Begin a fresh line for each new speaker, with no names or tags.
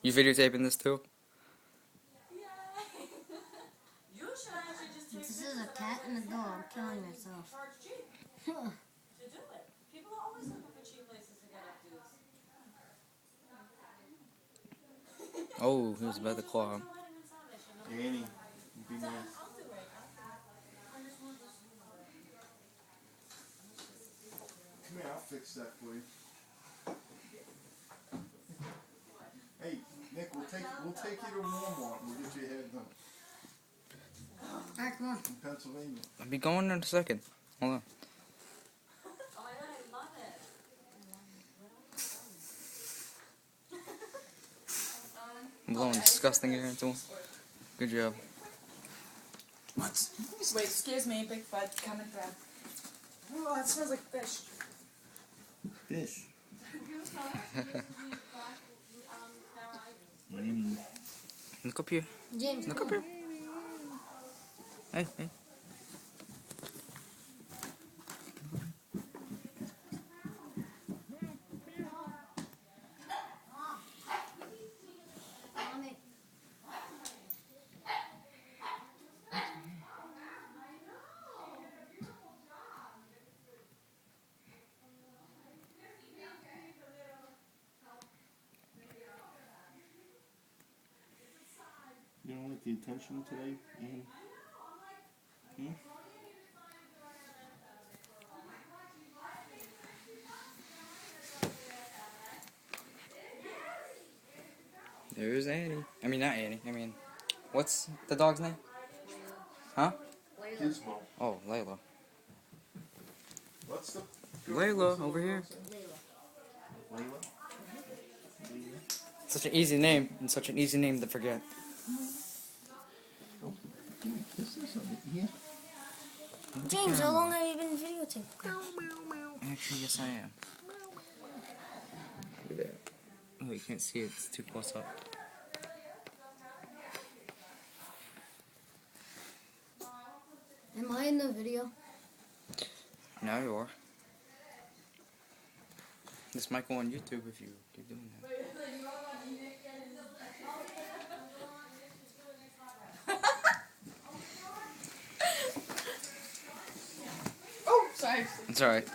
You videotaping this too?
This is a cat and a dog killing herself.
Oh, he was about to claw him.
Annie, be nice. Come here, I'll fix that for you. Hey, Nick, we'll take you to Walmart and we'll get your hair done.
Alright, come on.
In Pennsylvania.
I'll be going in a second. Hold on. I'm blowing disgusting air into him. Good job.
What? Wait, excuse me, big bud, coming back. Oh, that smells like fish.
Fish.
Look up here.
James,
Look up here. Hey, hey.
You don't like the attention today, Ian? Hmm?
There's Annie. I mean, not Annie. I mean, what's the dog's name? Huh?
Gizmo.
Oh, Layla.
What's the...
Layla, over here.
Layla?
Such an easy name, and such an easy name to forget.
James, how long have you been videotaping?
Actually, yes, I am. Look at that. Oh, you can't see it. It's too close up.
Am I in the video?
Now you are. This might go on YouTube if you keep doing that.
Oh, sorry.
It's alright.